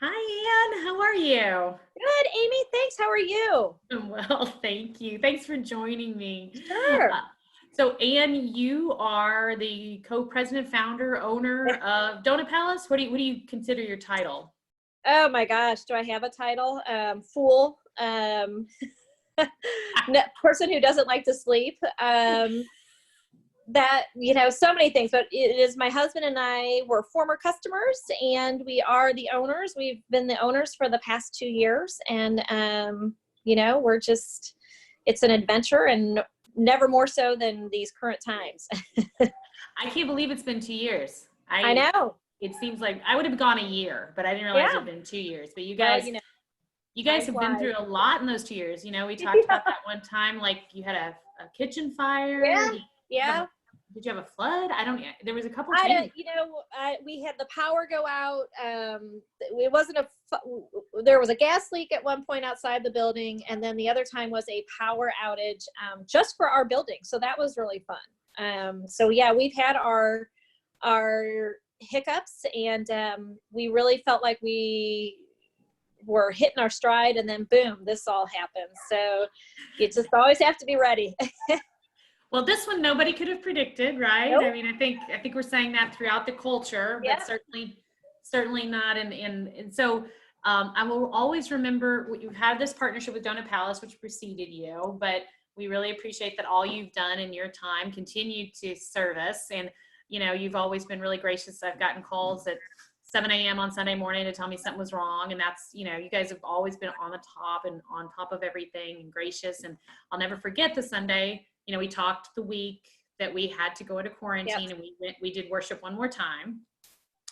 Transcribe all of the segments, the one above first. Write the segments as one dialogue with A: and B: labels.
A: Hi, Anne. How are you?
B: Good, Amy. Thanks. How are you?
A: I'm well, thank you. Thanks for joining me.
B: Sure.
A: So, Anne, you are the co-president, founder, owner of Donut Palace. What do you consider your title?
B: Oh my gosh, do I have a title? Fool. Person who doesn't like to sleep. So many things, but it is my husband and I were former customers and we are the owners. We've been the owners for the past 2 years and, it's an adventure and never more so than these current times.
A: I can't believe it's been 2 years.
B: I know.
A: It seems like I would have gone a year, but I didn't realize it
B: Yeah.
A: had been 2 years. But you
B: Well,
A: guys, you guys
B: time
A: have been
B: flies.
A: through a lot in those 2 years. We talked about that one time, like you had a kitchen fire.
B: Yeah.
A: Did you have
B: Yeah.
A: a, did you have a flood? I don't, there was a couple
B: I
A: things.
B: don't, we had the power go out. It wasn't there was a gas leak at one point outside the building. And then the other time was a power outage, just for our building. So that was really fun. So yeah, we've had our hiccups and, we really felt like we were hitting our stride and then boom, this all happened. So you just always have to be ready.
A: Well, this one nobody could have predicted, right? I
B: Nope.
A: mean, I think we're saying that throughout the culture, but
B: Yeah.
A: certainly not. And so I will always remember you've had this partnership with Donut Palace, which preceded you, but we really appreciate that all you've done in your time continued to serve us. And you've always been really gracious. I've gotten calls at 7 a.m. on Sunday morning to tell me something was wrong, and that's you guys have always been on the top and on top of everything and gracious. And I'll never forget the Sunday. We talked the week that we had to go into quarantine.
B: Yep.
A: And we did worship one more time.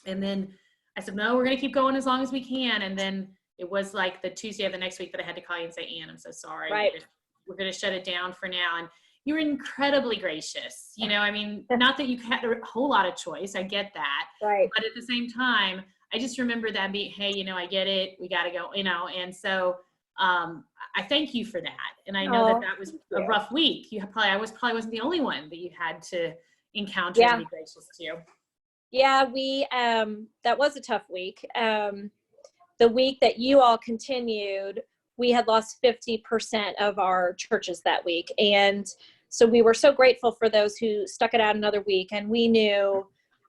A: And then I said, no, we're going to keep going as long as we can. And then it was like the Tuesday of the next week that I had to call you and say, Ann, I'm so sorry.
B: Right.
A: We're going to shut it down for now. And you were incredibly gracious. I mean, not that you had a whole lot of choice. I get that.
B: Right.
A: But at the same time, I just remember that being, hey, I get it. We got to go, and so I thank you for that. And I know that was a rough week. I probably wasn't the only one that you had to encounter and be gracious to.
B: Yeah, that was a tough week. The week that you all continued, we had lost 50% of our churches that week. And so we were so grateful for those who stuck it out another week. And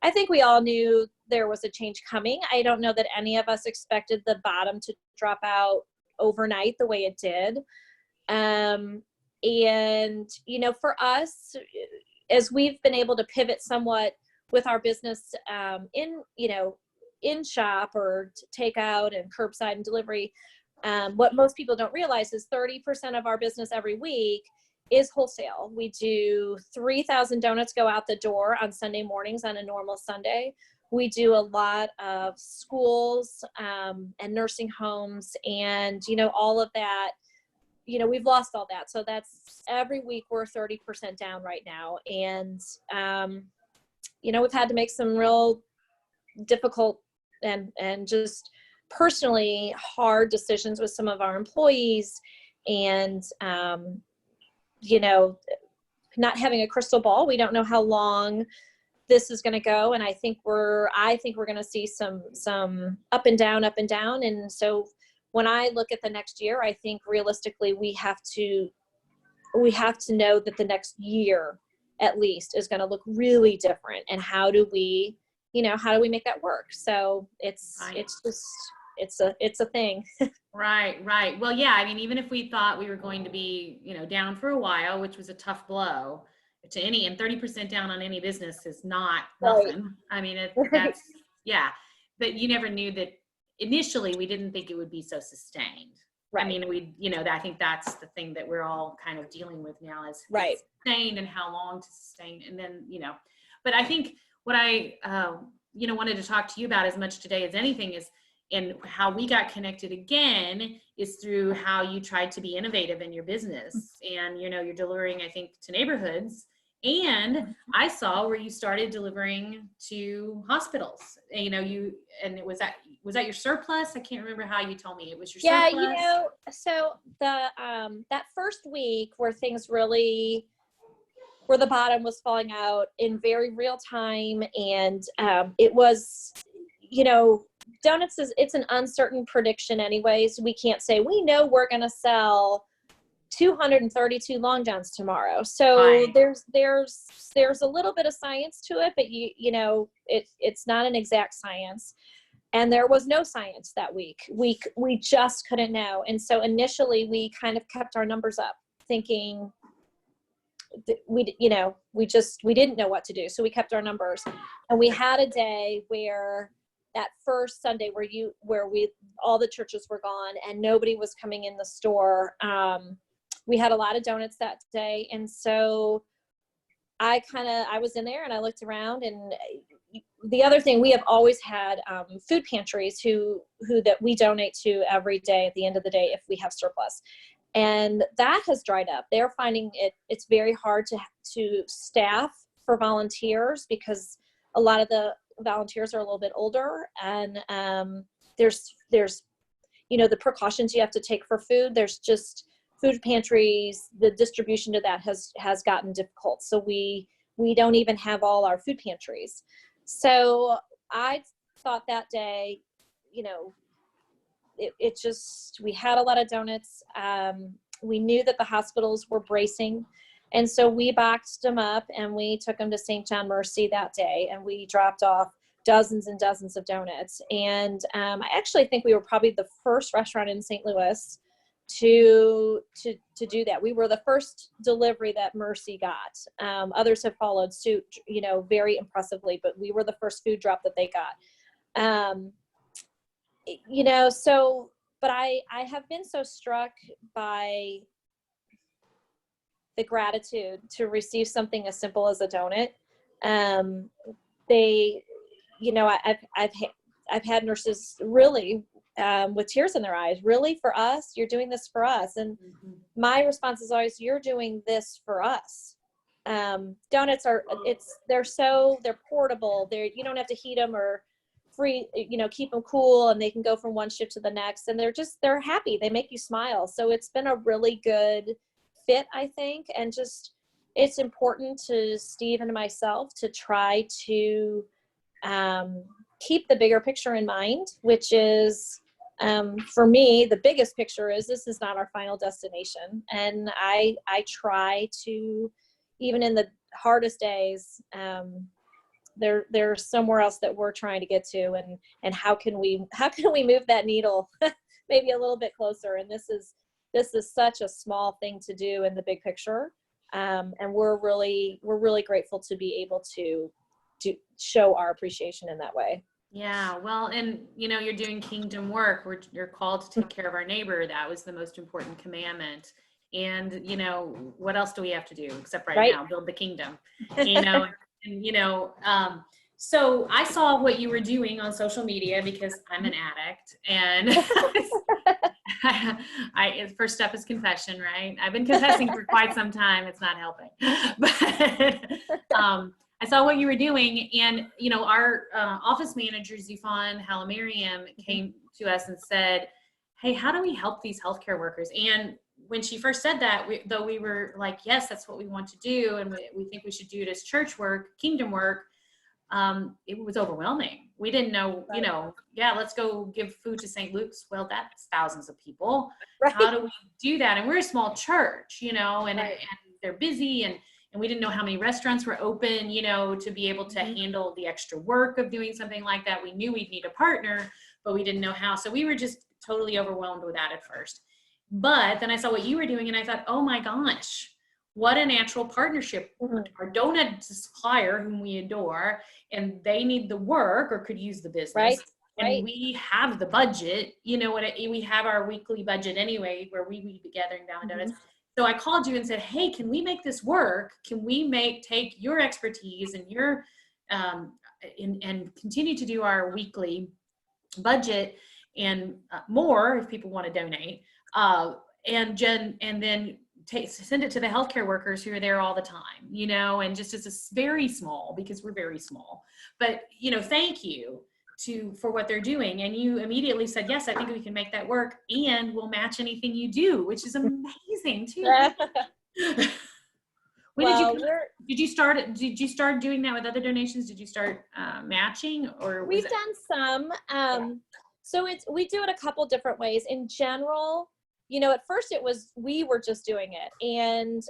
B: I think we all knew there was a change coming. I don't know that any of us expected the bottom to drop out overnight the way it did. And, for us, as we've been able to pivot somewhat with our business, in shop or take out and curbside and delivery, what most people don't realize is 30% of our business every week is wholesale. We do 3,000 donuts go out the door on Sunday mornings on a normal Sunday. We do a lot of schools and nursing homes and, all of that, we've lost all that. So that's every week we're 30% down right now. And, we've had to make some real difficult and just personally hard decisions with some of our employees and, not having a crystal ball. We don't know how long this is going to go. And I think we're going to see some up and down. And so when I look at the next year, I think realistically we have to know that the next year at least is going to look really different. And how do we make that work? So it's a thing.
A: Right. Well, yeah, I mean, even if we thought we were going to be, down for a while, which was a tough blow to any, and 30% down on any business is not nothing. Right. I mean, that's, yeah, but you never knew that initially we didn't think it would be so sustained. Right. I mean, I think that's the thing that we're all kind of dealing with now is
B: right.
A: Sustain and how long to sustain. And then, but I think what I, wanted to talk to you about as much today as anything is, and how we got connected again is through how you tried to be innovative in your business. And, you're delivering, I think, to neighborhoods. And I saw where you started delivering to hospitals. And, was that your surplus? I can't remember how you told me it was your surplus.
B: Yeah, so that first week where the bottom was falling out in very real time. And it was, donuts it's an uncertain prediction anyways. We can't say, we know we're going to sell 232 long johns tomorrow. So
A: Right.
B: there's a little bit of science to it, but you know, it's not an exact science. And there was no science that week. We just couldn't know. And so initially we kind of kept our numbers up, thinking we didn't know what to do. So we kept our numbers, and we had a day where that first Sunday where all the churches were gone and nobody was coming in the store. We had a lot of donuts that day. And so I was in there and I looked around, and the other thing, we have always had food pantries who that we donate to every day at the end of the day if we have surplus. And that has dried up. They're finding it's very hard to staff for volunteers, because a lot of the volunteers are a little bit older, and there's the precautions you have to take for food. There's just food pantries, the distribution to that has gotten difficult. So we don't even have all our food pantries. So I thought that day, we had a lot of donuts. We knew that the hospitals were bracing. And so we boxed them up and we took them to St. John Mercy that day, and we dropped off dozens and dozens of donuts. And I actually think we were probably the first restaurant in St. Louis to do that. We were the first delivery that Mercy got. Others have followed suit, very impressively, but we were the first food drop that they got. But I have been so struck by the gratitude to receive something as simple as a donut. I've had nurses really with tears in their eyes, really, for us, you're doing this for us. And my response is always, you're doing this for us. Donuts they're portable. You don't have to heat them or keep them cool, and they can go from one shift to the next, and they're happy. They make you smile. So it's been a really good fit, I think. And just, it's important to Steve and myself to try to keep the bigger picture in mind, which is, for me, the biggest picture is this is not our final destination. And I try to, even in the hardest days, there's somewhere else that we're trying to get to, and how can we move that needle maybe a little bit closer. And this is such a small thing to do in the big picture. And we're really grateful to be able to show our appreciation in that way.
A: Yeah, well, and you're doing kingdom work. You're called to take care of our neighbor. That was the most important commandment. And what else do we have to do except right now build the kingdom? So I saw what you were doing on social media, because I'm an addict, and first step is confession, right? I've been confessing for quite some time. It's not helping, but I saw what you were doing, and our office manager Zufan Halamariam came to us and said, "Hey, how do we help these healthcare workers?" And when she first said that, we were like, "Yes, that's what we want to do, and we think we should do it as church work, kingdom work." It was overwhelming. We didn't know, let's go give food to St. Luke's. Well, that's thousands of people. Right. How do we do that? And we're a small church, and they're busy, and we didn't know how many restaurants were open, to be able to handle the extra work of doing something like that. We knew we'd need a partner, but we didn't know how. So we were just totally overwhelmed with that at first. But then I saw what you were doing, and I thought, oh my gosh, what a natural partnership. Our donut supplier, whom we adore, and they need the work or could use the business. Right. And we have the budget, we have our weekly budget anyway, where we would be gathering down donuts. So I called you and said, hey, can we make this work? Can we take your expertise and your, and continue to do our weekly budget and more if people want to donate, and then send it to the healthcare workers who are there all the time, and just as a very small, because we're very small, but thank you for what they're doing. And you immediately said, yes, I think we can make that work, and we'll match anything you do, which is amazing too. When
B: Well,
A: did you start doing that with other donations? Did you start matching, or
B: we've done some. So we do it a couple different ways. In general, at first we were just doing it, and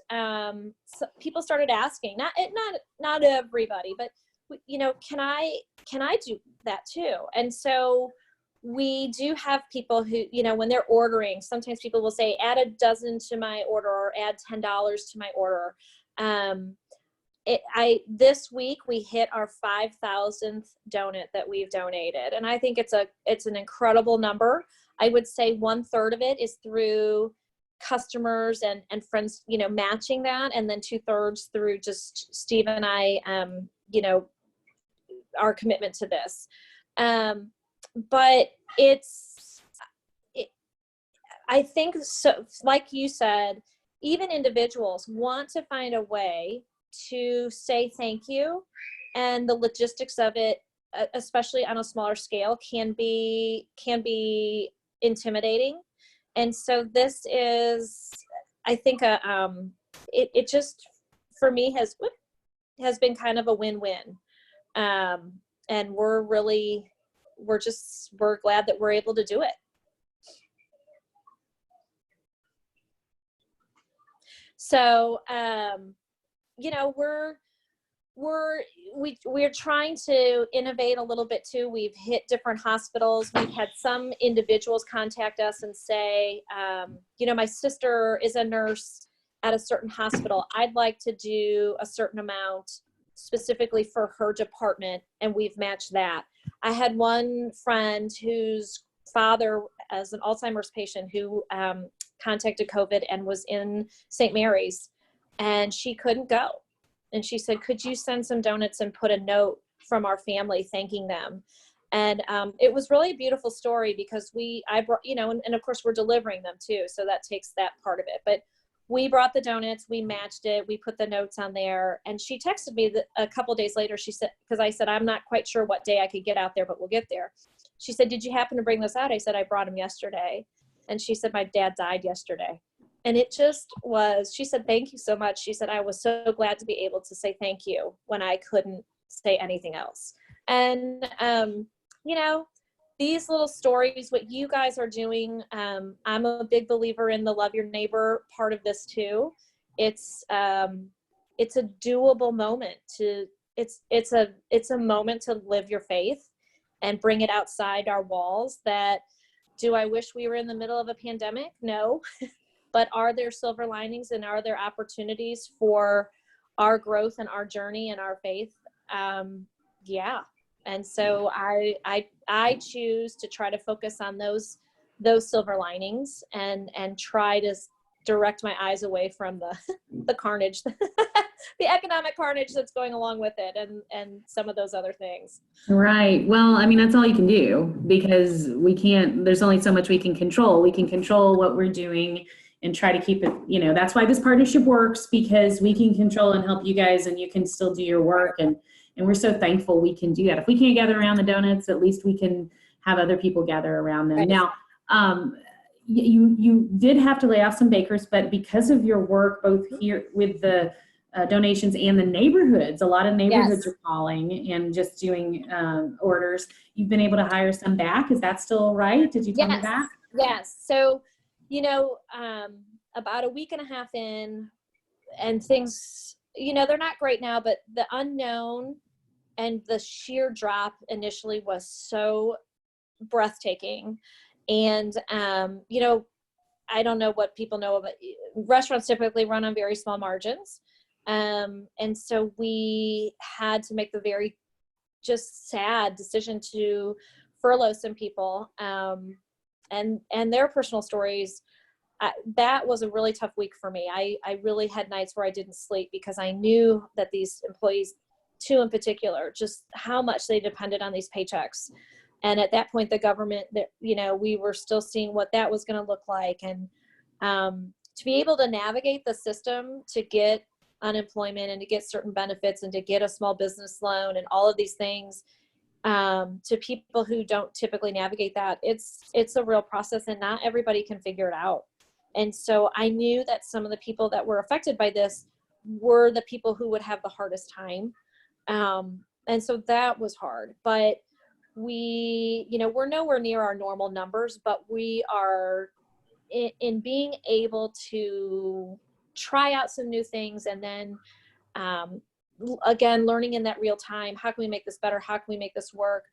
B: so people started asking, not everybody, but can I do that too? And so we do have people who, when they're ordering, sometimes people will say, add a dozen to my order, or add $10 to my order. This week we hit our 5,000th donut that we've donated. And I think it's an incredible number. I would say 1/3 of it is through customers and friends, matching that. And then 2/3 through just Steve and I, our commitment to this. But I think, so like you said, even individuals want to find a way to say thank you, and the logistics of it, especially on a smaller scale, can be intimidating. And so this is, I think, it just, for me, has been kind of a win-win. And we're glad that we're able to do it. So, we're trying to innovate a little bit too. We've hit different hospitals. We've had some individuals contact us and say, my sister is a nurse at a certain hospital. I'd like to do a certain amount specifically for her department, and we've matched that. I had one friend whose father, as an Alzheimer's patient, who contacted COVID and was in St. Mary's, and she couldn't go. And she said, could you send some donuts and put a note from our family thanking them? And it was really a beautiful story, because I brought, and of course we're delivering them too, so that takes that part of it. But we brought the donuts, we matched it, we put the notes on there, and she texted me a couple days later. She said, because I said, I'm not quite sure what day I could get out there, but we'll get there. She said, did you happen to bring this out? I said, I brought them yesterday. And she said, my dad died yesterday. And it just was, she said, thank you so much. She said, I was so glad to be able to say thank you when I couldn't say anything else. And, these little stories, what you guys are doing, I'm a big believer in the love your neighbor part of this too. It's a doable moment it's a moment to live your faith and bring it outside our walls. Do I wish we were in the middle of a pandemic? No. But are there silver linings, and are there opportunities for our growth and our journey and our faith? Yeah. And so I choose to try to focus on those silver linings and try to direct my eyes away from the carnage, the economic carnage that's going along with it, and some of those other things.
A: Right. Well, I mean, that's all you can do, because there's only so much we can control. We can control what we're doing and try to keep it, that's why this partnership works, because we can control and help you guys, and you can still do your work. And we're so thankful we can do that. If we can't gather around the donuts, at least we can have other people gather around them. Right. Now, you did have to lay off some bakers, but because of your work, both here with the donations and the neighborhoods, a lot of neighborhoods are calling and just doing orders. You've been able to hire some back. Is that still right? Did you tell me that?
B: Yes. So, about a week and a half in, and things, they're not great now, but the unknown and the sheer drop initially was so breathtaking. And, I don't know what people know about restaurants. Typically run on very small margins. And so we had to make the very just sad decision to furlough some people, and their personal stories. That was a really tough week for me. I really had nights where I didn't sleep, because I knew that these employees, two in particular, just how much they depended on these paychecks. And at that point, the government, we were still seeing what that was going to look like. And to be able to navigate the system to get unemployment and to get certain benefits and to get a small business loan and all of these things, to people who don't typically navigate that, it's a real process, and not everybody can figure it out. And so I knew that some of the people that were affected by this were the people who would have the hardest time. And so that was hard, but we, we're nowhere near our normal numbers, but we are in being able to try out some new things. And then, again, learning in that real time, how can we make this better? How can we make this work?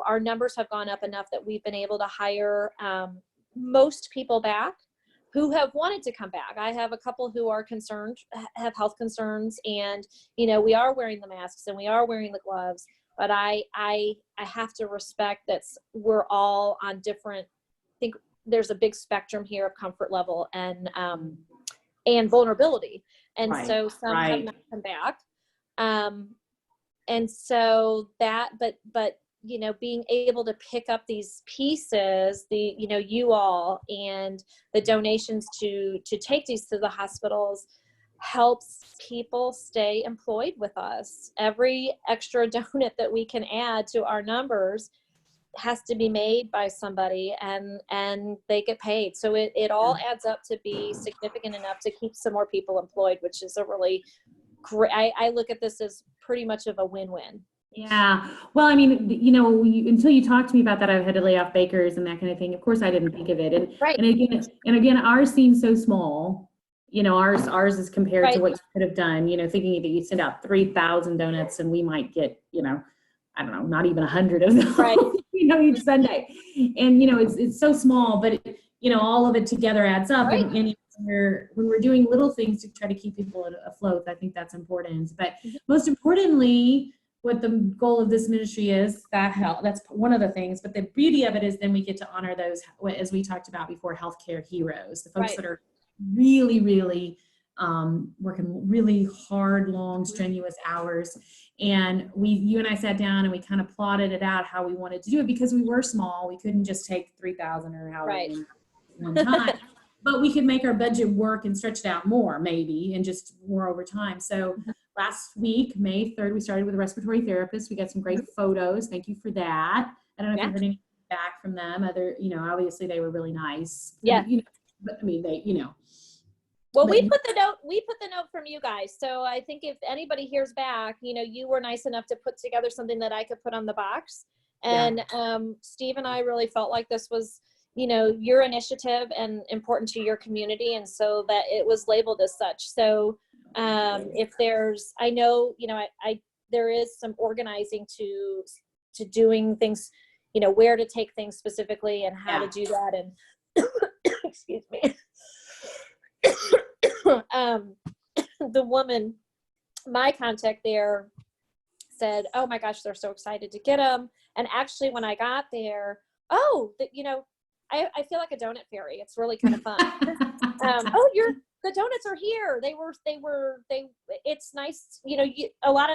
B: Our numbers have gone up enough that we've been able to hire, most people back who have wanted to come back. I have a couple who are concerned, have health concerns, and, we are wearing the masks and we are wearing the gloves, but I have to respect that we're all on different, I think there's a big spectrum here of comfort level and vulnerability. And
A: Right.
B: so some
A: Right.
B: have not come back. And so that, but, being able to pick up these pieces, you all and the donations to take these to the hospitals helps people stay employed with us. Every extra donut that we can add to our numbers has to be made by somebody and they get paid. So it all adds up to be significant enough to keep some more people employed, which is a really great, I look at this as pretty much of a win-win.
A: Yeah. Well, I mean, until you talked to me about that, I had to lay off bakers and that kind of thing. Of course, I didn't think of it. And,
B: right.
A: and again, ours seems so small. Ours is compared
B: right.
A: to what you could have done, thinking that you send out 3,000 donuts and we might get, I don't know, not even 100 of them,
B: right.
A: Each Sunday. And, it's so small, but all of it together adds up.
B: Right.
A: And when we're doing little things to try to keep people afloat, I think that's important. But most importantly, what the goal of this ministry is, that's one of the things, but the beauty of it is then we get to honor those, as we talked about before, healthcare heroes, the folks
B: right.
A: that are really, really working really hard, long, strenuous hours. And you and I sat down and we kind of plotted it out how we wanted to do it, because we were small. We couldn't just take 3,000 or however
B: right.
A: one time, but we could make our budget work and stretch it out more maybe, and just more over time. So last week, May 3rd, we started with a respiratory therapist. We got some great photos. Thank you for that. I don't know if you heard any back from them. Obviously they were really nice.
B: Yeah.
A: But I mean,
B: well, we put the note from you guys. So I think if anybody hears back, you were nice enough to put together something that I could put on the box. And Steve and I really felt like this was, your initiative and important to your community. And so that it was labeled as such. So if there's, I know, there is some organizing to doing things, where to take things specifically and how to do that. And excuse me. The woman, my contact there, said, "Oh my gosh, they're so excited to get them." And actually, when I got there, I feel like a donut fairy. It's really kind of fun. The donuts are here. It's nice.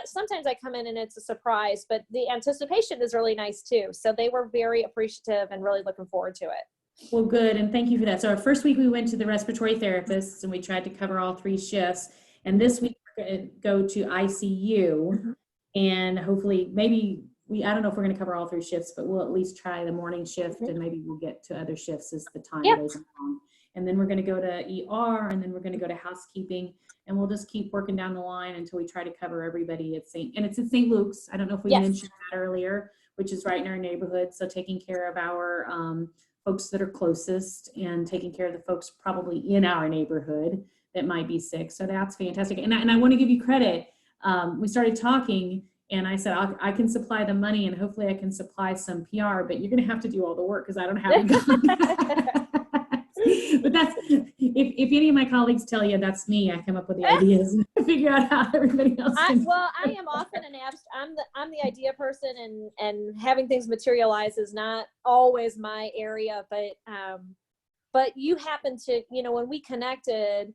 B: Sometimes I come in and it's a surprise, but the anticipation is really nice too. So they were very appreciative and really looking forward to it.
A: Well, good. And thank you for that. So our first week we went to the respiratory therapists and we tried to cover all 3 shifts. And this week we're going to go to ICU and hopefully I don't know if we're going to cover all 3 shifts, but we'll at least try the morning shift and maybe we'll get to other shifts as the time goes along. And then we're going to go to ER and then we're going to go to housekeeping and we'll just keep working down the line until we try to cover everybody it's at St. Luke's. I don't know if we mentioned that earlier, which is right in our neighborhood. So taking care of our folks that are closest and taking care of the folks probably in our neighborhood that might be sick. So that's fantastic. And I want to give you credit. We started talking and I said, I can supply the money and hopefully I can supply some PR, but you're going to have to do all the work because I don't have any. But that's, if any of my colleagues tell you that's me, I come up with the ideas and figure out how everybody else can.
B: I am often I'm the idea person and having things materialize is not always my area, but you happen to, when we connected,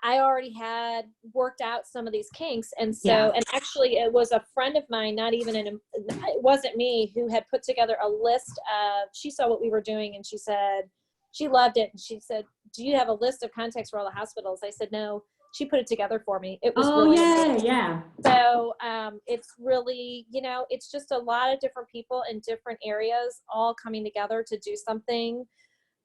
B: I already had worked out some of these kinks. And so, and actually it was a friend of mine, it wasn't me, who had put together a list of, she saw what we were doing and she said, she loved it. And she said, "Do you have a list of contacts for all the hospitals?" I said, "No." She put it together for me. It was
A: yeah.
B: So it's really, it's just a lot of different people in different areas all coming together to do something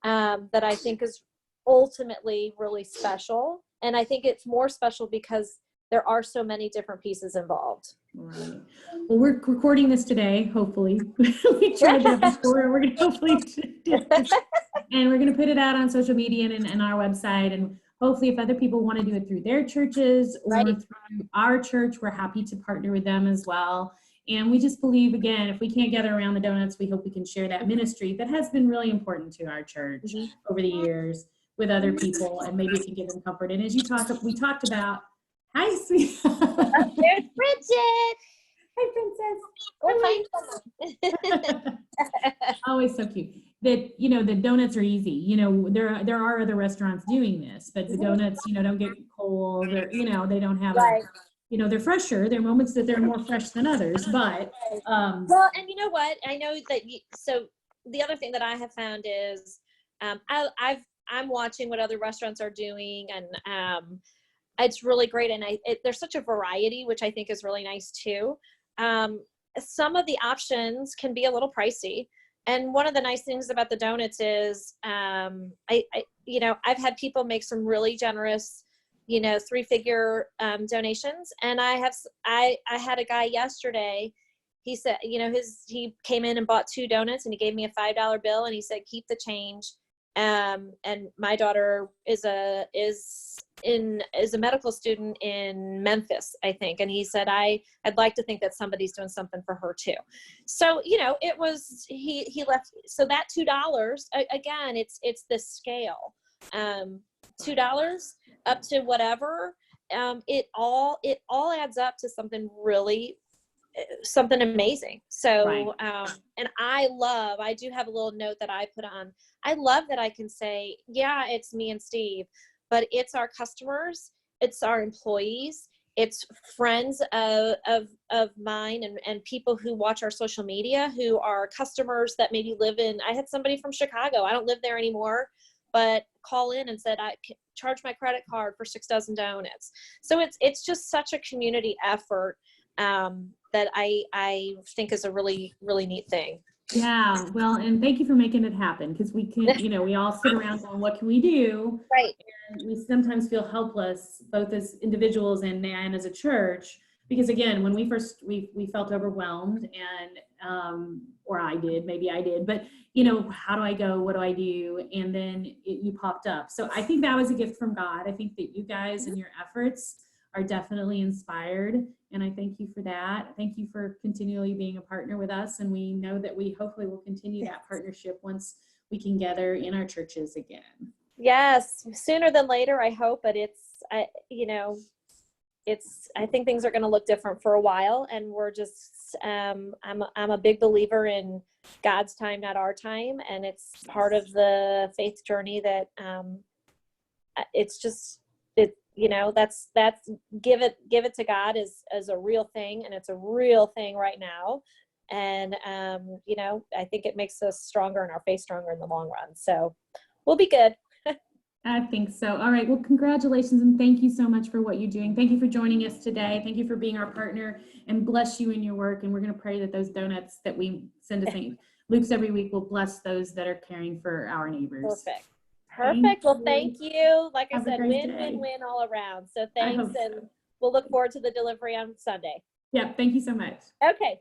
B: that I think is ultimately really special. And I think it's more special because there are so many different pieces involved.
A: Right. Well, we're recording this today, hopefully. We tried that before. We're going to hopefully do this. And we're going to put it out on social media and our website. And hopefully if other people want to do it through their churches or
B: Right.
A: through our church, we're happy to partner with them as well. And we just believe, again, if we can't gather around the donuts, we hope we can share that ministry that has been really important to our church over the years with other people, and maybe it can give them comfort. And as we talked about, hi, sweet.
B: There's Bridget.
A: Hi, Princess. Always so cute. That, the donuts are easy. There are other restaurants doing this, but the donuts, don't get cold, or, they don't have
B: Right.
A: they're fresher. There are moments that they're more fresh than others, but
B: well, and you know what? I know that so the other thing that I have found is I'm watching what other restaurants are doing, and it's really great. And there's such a variety, which I think is really nice too. Some of the options can be a little pricey. And one of the nice things about the donuts is, I've had people make some really generous, 3-figure donations. And I had a guy yesterday. He said, he came in and bought 2 donuts, and he gave me a $5 bill, and he said, keep the change. And my daughter is a medical student in Memphis, I think. And he said, I'd like to think that somebody's doing something for her too. So, it was, he left. So that $2, again, it's the scale, $2 up to whatever. It all adds up to something amazing. So,
A: right.
B: And I do have a little note that I put on. I love that I can say, yeah, it's me and Steve, but it's our customers, it's our employees, it's friends of mine and people who watch our social media, who are customers that maybe I had somebody from Chicago. I don't live there anymore, but call in and said, I charge my credit card for 6 dozen donuts. So it's just such a community effort that I think is a really, really neat thing.
A: Yeah, well, and thank you for making it happen, because we can, we all sit around going, what can we do?
B: Right.
A: And we sometimes feel helpless, both as individuals and as a church, because again, when we first, we felt overwhelmed, and, or maybe I did, but how do I go? What do I do? And then you popped up. So I think that was a gift from God. I think that you guys and your efforts are definitely inspired. And I thank you for that. Thank you for continually being a partner with us. And we know that we hopefully will continue that partnership once we can gather in our churches again. Yes,
B: sooner than later, I hope, but I think things are going to look different for a while, and we're just, I'm a big believer in God's time, not our time. And it's part of the faith journey that, it's just, that's give it to God is a real thing. And it's a real thing right now. And, I think it makes us stronger and our faith stronger in the long run. So we'll be good.
A: I think so. All right. Well, congratulations. And thank you so much for what you're doing. Thank you for joining us today. Thank you for being our partner, and bless you in your work. And we're going to pray that those donuts that we send to St. Luke's every week will bless those that are caring for our neighbors.
B: Perfect. Well, thank you. Like I said, win,
A: day.
B: win all around. So thanks. And
A: so.
B: We'll look forward to the delivery on Sunday.
A: Yeah. Thank you so much.
B: Okay.